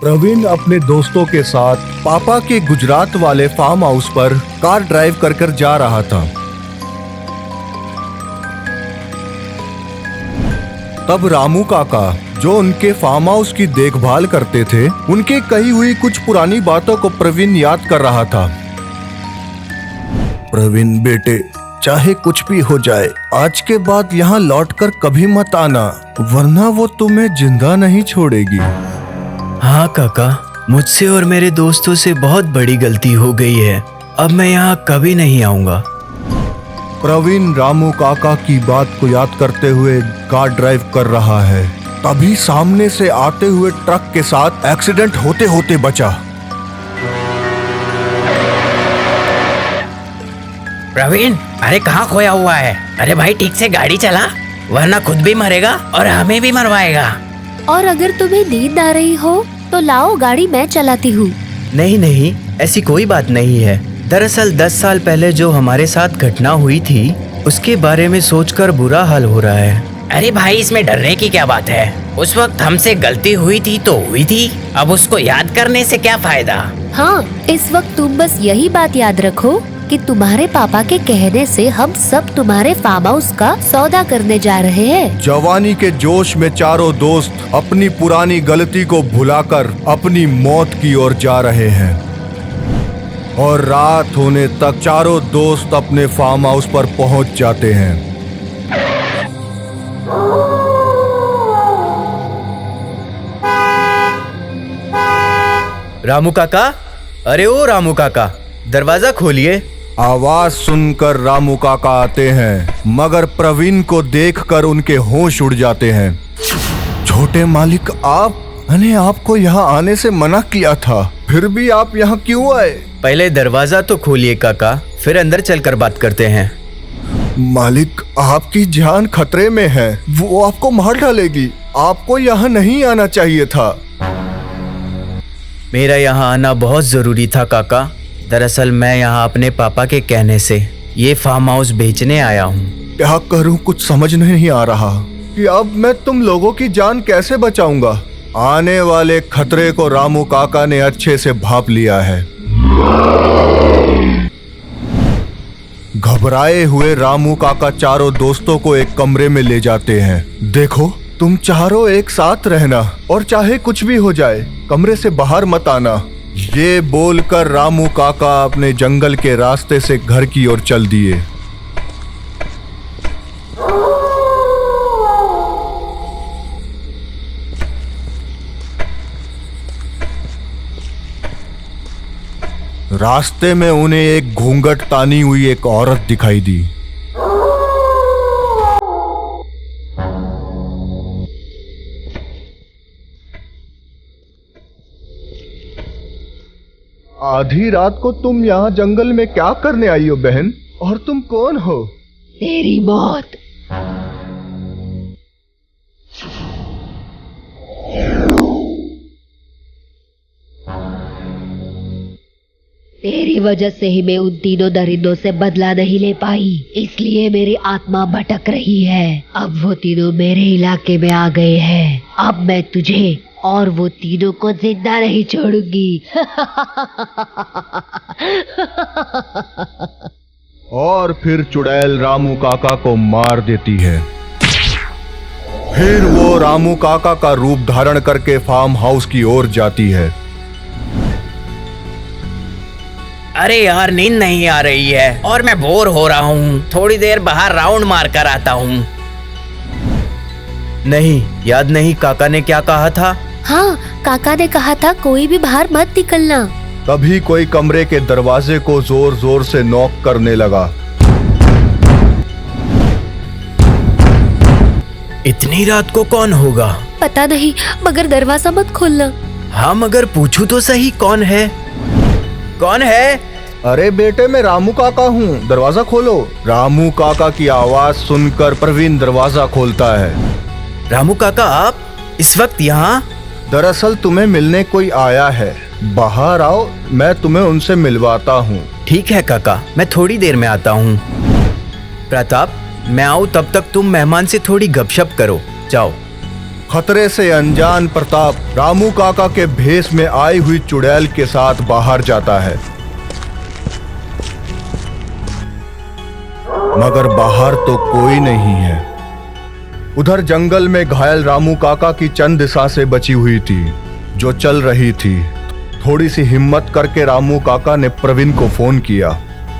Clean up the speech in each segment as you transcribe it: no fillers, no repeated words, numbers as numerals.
प्रवीण अपने दोस्तों के साथ पापा के गुजरात वाले फार्म हाउस पर कार ड्राइव कर कर जा रहा था। तब रामू काका, जो उनके फार्म हाउस की देखभाल करते थे, उनके कही हुई कुछ पुरानी बातों को प्रवीण याद कर रहा था। प्रवीण बेटे, चाहे कुछ भी हो जाए, आज के बाद यहाँ लौटकर कभी मत आना, वरना वो तुम्हें जिंदा नहीं छोड़ेगी। हाँ काका, मुझसे और मेरे दोस्तों से बहुत बड़ी गलती हो गई है। अब मैं यहाँ कभी नहीं आऊँगा। प्रवीण रामू काका की बात को याद करते हुए कार ड्राइव कर रहा है। तभी सामने से आते हुए ट्रक के साथ एक्सीडेंट होते होते बचा। प्रवीण, अरे कहाँ खोया हुआ है? अरे भाई ठीक से गाड़ी चला, वरना खुद भी मरेगा और हमें भी मरवाएगा। और अगर तुम्हें नींद आ रही हो तो लाओ, गाड़ी मैं चलाती हूँ। नहीं नहीं, ऐसी कोई बात नहीं है। दरअसल 10 साल पहले जो हमारे साथ घटना हुई थी, उसके बारे में सोचकर बुरा हाल हो रहा है। अरे भाई, इसमें डरने की क्या बात है? उस वक्त हमसे गलती हुई थी तो हुई थी, अब उसको याद करने से क्या फायदा? हाँ, इस वक्त तुम बस यही बात याद रखो कि तुम्हारे पापा के कहने से हम सब तुम्हारे फार्म हाउस का सौदा करने जा रहे हैं। जवानी के जोश में चारों दोस्त अपनी पुरानी गलती को भुलाकर अपनी मौत की ओर जा रहे हैं। और रात होने तक चारों दोस्त अपने फार्म हाउस पर पहुंच जाते हैं। रामू काका, अरे ओ रामू काका, दरवाजा खोलिए। आवाज सुनकर रामू काका आते हैं, मगर प्रवीण को देखकर उनके होश उड़ जाते हैं। छोटे मालिक, मैंने आपको यहाँ आने से मना किया था, फिर भी आप यहाँ क्यों आए? पहले दरवाजा तो खोलिए काका, फिर अंदर चलकर बात करते हैं। मालिक, आपकी जान खतरे में है, वो आपको मार डालेगी। आपको यहाँ नहीं आना चाहिए था। मेरा यहाँ आना बहुत जरूरी था काका। दरअसल मैं यहाँ अपने पापा के कहने से ये फार्म हाउस बेचने आया हूँ। क्या करूँ, कुछ समझ नहीं आ रहा कि अब मैं तुम लोगों की जान कैसे बचाऊंगा। आने वाले खतरे को रामू काका ने अच्छे से भांप लिया है। घबराए हुए रामू काका चारों दोस्तों को एक कमरे में ले जाते हैं। देखो, तुम चारों एक साथ रहना और चाहे कुछ भी हो जाए, कमरे से बाहर मत आना। ये बोलकर रामू काका अपने जंगल के रास्ते से घर की ओर चल दिए। रास्ते में उन्हें एक घूंघट तानी हुई एक औरत दिखाई दी। आधी रात को तुम यहाँ जंगल में क्या करने आई हो बहन? और तुम कौन हो? तेरी मौत। तेरी वजह से ही मैं उन तीनों दरिंदों से बदला नहीं ले पाई, इसलिए मेरी आत्मा भटक रही है। अब वो तीनों मेरे इलाके में आ गए हैं। अब मैं तुझे और वो तीनों को जिंदा नहीं छोड़ूंगी। और फिर चुड़ैल रामू काका को मार देती है। फिर वो रामू काका का रूप धारण करके फार्म हाउस की ओर जाती है। अरे यार, नींद नहीं आ रही है और मैं बोर हो रहा हूँ। थोड़ी देर बाहर राउंड मार कर आता हूँ। नहीं, याद नहीं काका ने क्या कहा था? हाँ, काका ने कहा था कोई भी बाहर मत निकलना। तभी कोई कमरे के दरवाजे को जोर जोर से नॉक करने लगा। इतनी रात को कौन होगा? पता नहीं, मगर दरवाजा मत खोलना। हाँ, मगर पूछूं तो सही, कौन है? कौन है? अरे बेटे, मैं रामू काका हूँ, दरवाजा खोलो। रामू काका की आवाज सुनकर प्रवीण दरवाजा खोलता है। रामू काका, आप इस वक्त यहाँ? दरअसल तुम्हें मिलने कोई आया है, बाहर आओ, मैं तुम्हें उनसे मिलवाता हूँ। ठीक है काका, मैं थोड़ी देर में आता हूँ। प्रताप, मैं आऊँ तब तक तुम मेहमान से थोड़ी गपशप करो, जाओ। खतरे से अनजान प्रताप रामू काका के भेष में आई हुई चुड़ैल के साथ बाहर जाता है, मगर बाहर तो कोई नहीं है। उधर जंगल में घायल रामू काका की चंद सांसें बची हुई थी जो चल रही थी। थोड़ी सी हिम्मत करके रामू काका ने प्रवीण को फोन किया।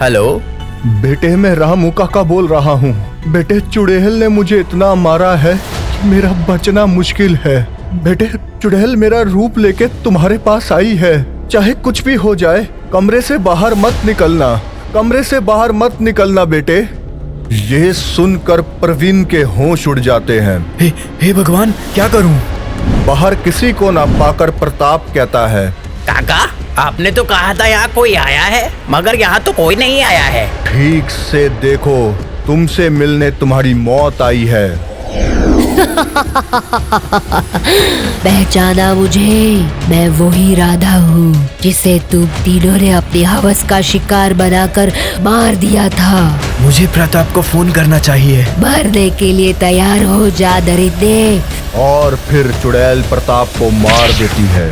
हेलो बेटे, मैं रामू काका बोल रहा हूँ। बेटे, चुड़ैल ने मुझे इतना मारा है कि मेरा बचना मुश्किल है। बेटे, चुड़ैल मेरा रूप लेके तुम्हारे पास आई है। चाहे कुछ भी हो जाए, कमरे से बाहर मत निकलना, कमरे से बाहर मत निकलना बेटे। ये सुनकर प्रवीण के होश उड़ जाते हैं। हे भगवान, क्या करूं? बाहर किसी को ना पाकर प्रताप कहता है, काका, आपने तो कहा था यहाँ कोई आया है, मगर यहाँ तो कोई नहीं आया है। ठीक से देखो, तुमसे मिलने तुम्हारी मौत आई है। पहचाना मुझे? मैं वही राधा हूँ जिसे तुम तीनों ने अपनी हवस का शिकार बनाकर मार दिया था। मुझे प्रताप को फोन करना चाहिए। मरने के लिए तैयार हो जा दरिंदे। और फिर चुड़ैल प्रताप को मार देती है।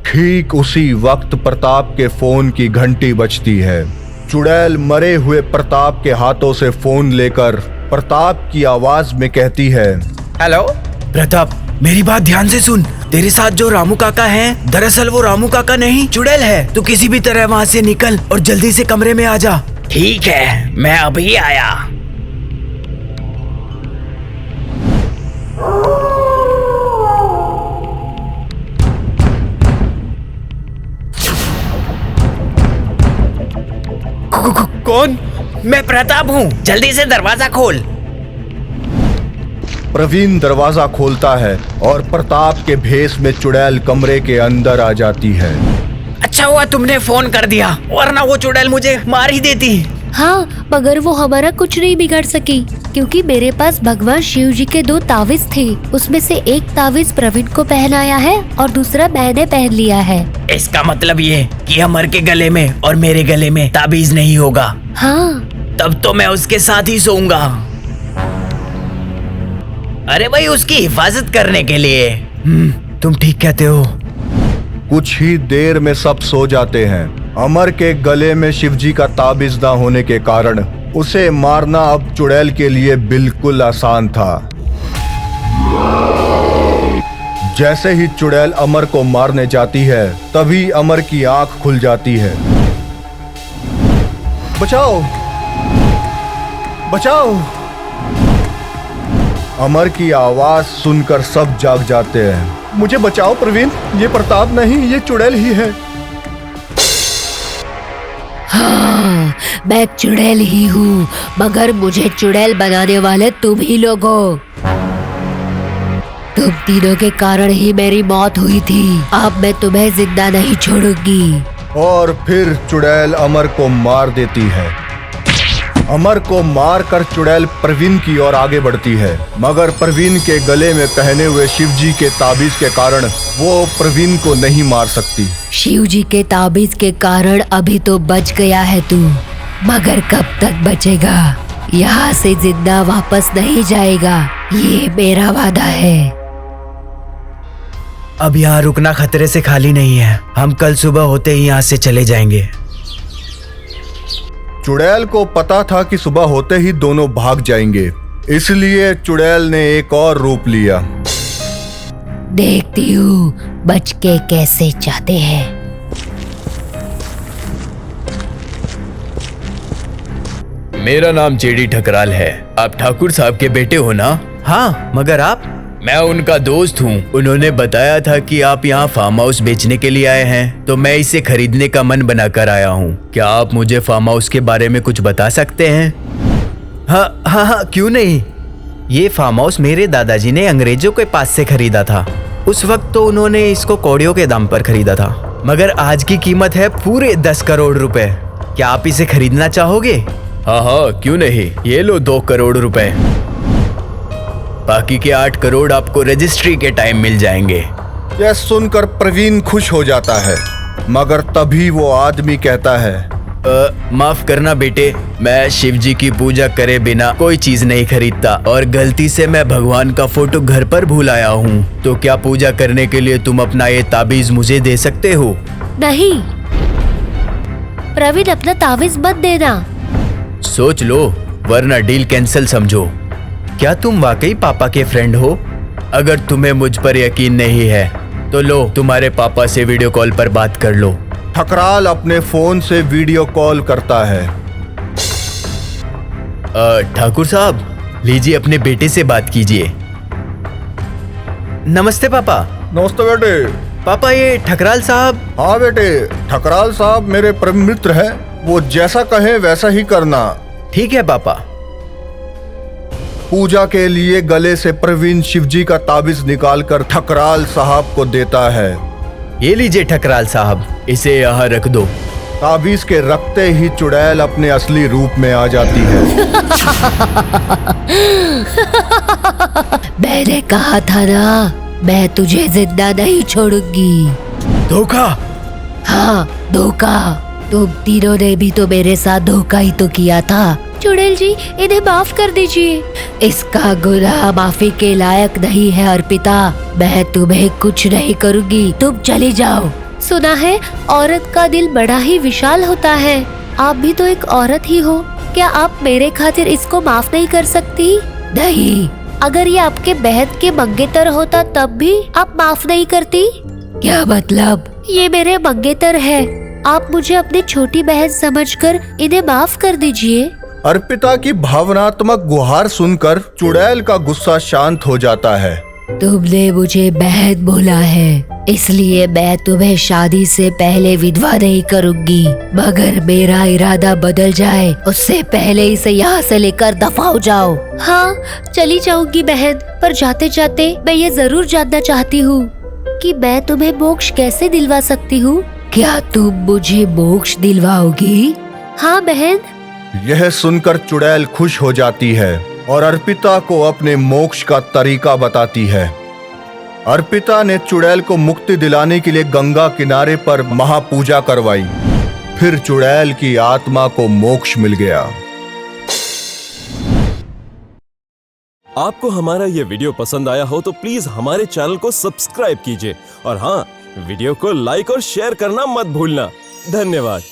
ठीक उसी वक्त प्रताप के फोन की घंटी बजती है। चुड़ैल मरे हुए प्रताप के हाथों से फोन लेकर प्रताप की आवाज में कहती है, हेलो प्रताप, मेरी बात ध्यान से सुन। तेरे साथ जो रामू काका हैं, दरअसल वो रामू काका नहीं, चुड़ैल है। तू किसी भी तरह वहाँ से निकल और जल्दी से कमरे में आ जा। ठीक है, मैं अभी आया। कौन? मैं प्रताप हूँ, जल्दी से दरवाजा खोल। प्रवीण दरवाजा खोलता है और प्रताप के भेष में चुड़ैल कमरे के अंदर आ जाती है। अच्छा हुआ तुमने फोन कर दिया, वरना वो चुड़ैल मुझे मार ही देती। हाँ, मगर वो हमारा कुछ नहीं बिगाड़ सकी, क्योंकि मेरे पास भगवान शिव जी के 2 तावीज थे। उसमें से एक तावीज प्रवीण को पहनाया है और दूसरा मैंने पहन लिया है। इसका मतलब ये कि अमर के गले में और मेरे गले में ताबीज नहीं होगा। हाँ, तब तो मैं उसके साथ ही सोऊंगा। अरे भाई, उसकी हिफाजत करने के लिए। तुम ठीक कहते हो। कुछ ही देर में सब सो जाते हैं। अमर के गले में शिवजी का ताबीज न होने के कारण उसे मारना अब चुड़ैल के लिए बिल्कुल आसान था। जैसे ही चुड़ैल अमर को मारने जाती है, तभी अमर की आंख खुल जाती है। बचाओ, बचाओ! अमर की आवाज सुनकर सब जाग जाते हैं। मुझे बचाओ प्रवीण, ये प्रताप नहीं, ये चुड़ैल ही है। हाँ, मैं चुड़ैल ही हूँ, मगर मुझे चुड़ैल बनाने वाले तुम ही लोग हो। तुम तीनों के कारण ही मेरी मौत हुई थी। अब मैं तुम्हें जिंदा नहीं छोड़ूंगी। और फिर चुड़ैल अमर को मार देती है। अमर को मारकर चुड़ैल प्रवीण की ओर आगे बढ़ती है, मगर प्रवीण के गले में पहने हुए शिवजी के ताबीज के कारण वो प्रवीण को नहीं मार सकती। शिवजी के ताबीज के कारण अभी तो बच गया है तू, मगर कब तक बचेगा? यहाँ से जिंदा वापस नहीं जाएगा, ये मेरा वादा है। अब यहाँ रुकना खतरे से खाली नहीं है। हम कल सुबह होते ही यहाँ से चले जाएंगे। चुड़ैल को पता था कि सुबह होते ही दोनों भाग जाएंगे, इसलिए चुड़ैल ने एक और रूप लिया। देखती हूँ बच के कैसे जाते हैं। मेरा नाम जेडी ठकराल है। आप ठाकुर साहब के बेटे हो ना? हाँ, मगर आप? मैं उनका दोस्त हूँ। उन्होंने बताया था कि आप यहाँ फार्म हाउस बेचने के लिए आए हैं, तो मैं इसे खरीदने का मन बनाकर आया हूँ। क्या आप मुझे फार्म हाउस के बारे में कुछ बता सकते हैं? हाँ हाँ हाँ, क्यों नहीं। ये फार्म हाउस मेरे दादाजी ने अंग्रेजों के पास से खरीदा था। उस वक्त तो उन्होंने इसको कौड़ियों के दाम पर खरीदा था, मगर आज की कीमत है पूरे 10 करोड़ रुपए। क्या आप इसे खरीदना चाहोगे? हाँ हाँ, क्यों नहीं। ये लो 2 करोड़ रुपए। बाकी के 8 करोड़ आपको रजिस्ट्री के टाइम मिल जाएंगे। यह सुनकर प्रवीण खुश हो जाता है, मगर तभी वो आदमी कहता है, माफ करना बेटे, मैं शिव जी की पूजा करे बिना कोई चीज नहीं खरीदता और गलती से मैं भगवान का फोटो घर पर भूल आया हूँ। तो क्या पूजा करने के लिए तुम अपना ये ताबीज मुझे दे सकते हो? नहीं प्रवीण, अपना तावीज मत देना। सोच लो, वरना डील कैंसिल समझो। क्या तुम वाकई पापा के फ्रेंड हो? अगर तुम्हें मुझ पर यकीन नहीं है तो लो, तुम्हारे पापा से वीडियो कॉल पर बात कर लो। ठकराल अपने फोन से वीडियो कॉल करता है। ठाकुर साहब, लीजिए अपने बेटे से बात कीजिए। नमस्ते पापा। नमस्ते बेटे। पापा, ये ठकराल साहब। हाँ बेटे, ठकराल साहब मेरे परम मित्र हैं, वो जैसा कहे वैसा ही करना। ठीक है पापा। पूजा के लिए गले से प्रवीण शिवजी का ताबीज निकालकर ठकराल साहब को देता है। ये लीजिए ठकराल साहब, इसे यहाँ रख दो। ताबीज के रखते ही चुड़ैल अपने असली रूप में आ जाती है। मैंने कहा था ना, मैं तुझे जिंदा नहीं छोड़ूंगी। धोखा? हाँ, धोखा। तुम तीनों ने भी तो मेरे साथ धोखा ही तो किया था। चुड़ैल जी, इन्हें माफ कर दीजिए। इसका गुनाह माफी के लायक नहीं है अर्पिता। मैं तुम्हें कुछ नहीं करूंगी, तुम चली जाओ। सुना है औरत का दिल बड़ा ही विशाल होता है। आप भी तो एक औरत ही हो, क्या आप मेरे खातिर इसको माफ नहीं कर सकती? नहीं, अगर ये आपके बहन के मंगेतर होता तब भी आप माफ नहीं करती? क्या मतलब? ये मेरे मंगेतर है, आप मुझे अपनी छोटी बहन समझकर इन्हें माफ कर दीजिए। अर्पिता की भावनात्मक गुहार सुनकर चुड़ैल का गुस्सा शांत हो जाता है। तुमने मुझे बहन बोला है, इसलिए मैं तुम्हें शादी से पहले विधवा नहीं करूंगी। मगर मेरा इरादा बदल जाए उससे पहले इसे यहाँ से लेकर दफा हो जाओ। हाँ, चली जाऊंगी बहन, पर जाते जाते मैं ये जरूर जानना चाहती हूँ कि मैं तुम्हें मोक्ष कैसे दिलवा सकती हूँ। क्या तुम मुझे मोक्ष दिलवाओगी? हाँ बहन। यह सुनकर चुड़ैल खुश हो जाती है और अर्पिता को अपने मोक्ष का तरीका बताती है। अर्पिता ने चुड़ैल को मुक्ति दिलाने के लिए गंगा किनारे पर महापूजा करवाई। फिर चुड़ैल की आत्मा को मोक्ष मिल गया। आपको हमारा ये वीडियो पसंद आया हो तो प्लीज हमारे चैनल को सब्सक्राइब कीजिए और हाँ, वीडियो को लाइक और शेयर करना मत भूलना। धन्यवाद।